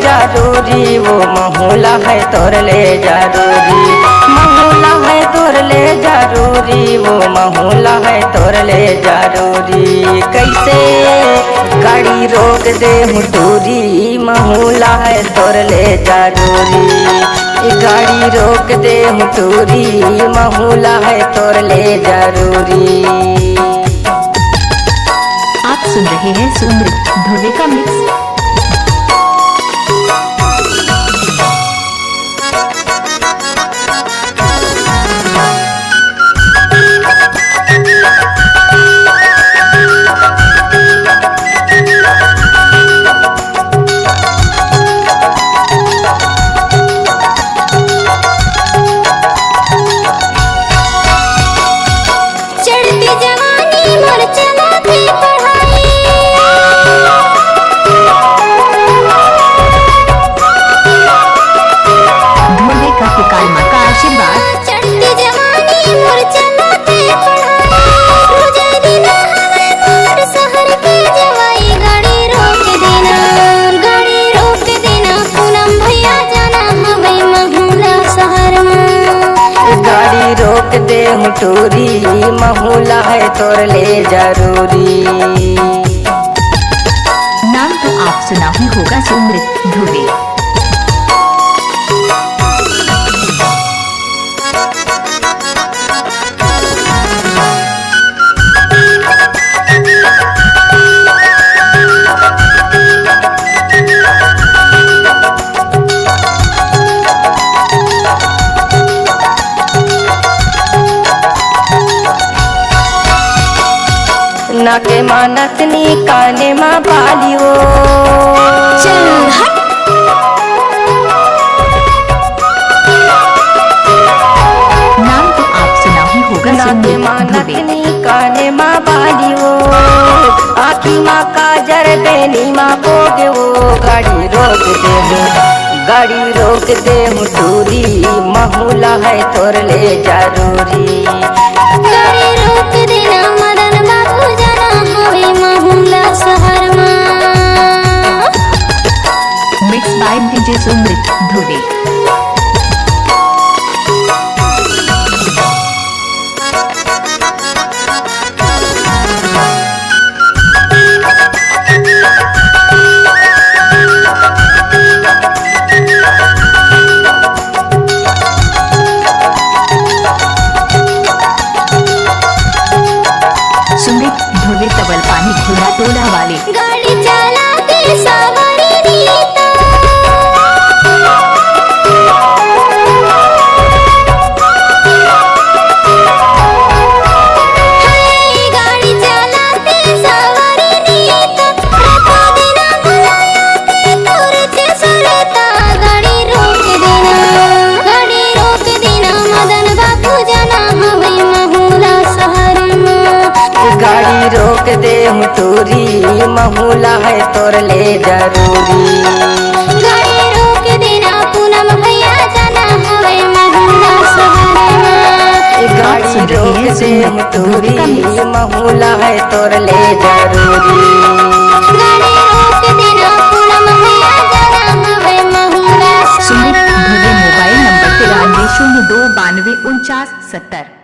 जरूरी वो महुला है तोर ले जरूरी, महुला है तोर ले जरूरी, वो महुला है तोर ले जरूरी। कैसे गाड़ी रोक दे हुटूरी, महुला है तोर ले जरूरी। गाड़ी रोक दे हुटूरी, महुला है तोर ले जरूरी। आप सुन रहे हैं सुमृत धुवे का मिक्स। रोक दे हुटूरी, महुला है तोर ले जरूरी। नाम तो आप सुना ही होगा सुमृत धुवे। नाके माँ नथनी काने माँ बालियो, चल हट। नाम तो आप सुना ही होगा नाके माँ नथनी काने माँ बालियो, आखी माँ काजर बेनी माँ बोगे वो। गाड़ी रोक दे हूँ, गाड़ी रोक दे हूँ टूरी, महुला है तोर ले जरूरी। गाड़ी रोक देना मदन बाबू जाना हवे महुला शहर में। Mix by DJ Sumrit Dhuve. Sumrit Dhuve तबल पानी खुला टोला वाले। गाड़ी चला के सवारी रीता, गाड़ी चला के सवारी रीता, रखो देना बुलाया के तोर के सुरता। गाड़ी रोक देना, गाड़ी रोक देना मदन बाबू जाना हवे महुला शहर में। गाड़ी रोक दे हूँ टूरी, महुला है तोर ले जरूरी। गाड़ी रोक देना पूनम भैया जाना हवे महुला शहर में। गाड़ी रोक दे हूँ टूरी, महुला है तोर ले जरूरी। गाड़ी रोक देना पूनम भैया जाना हवे महुला शहर सुमृत में। धुवे मोबाइल नंबर 9302924970।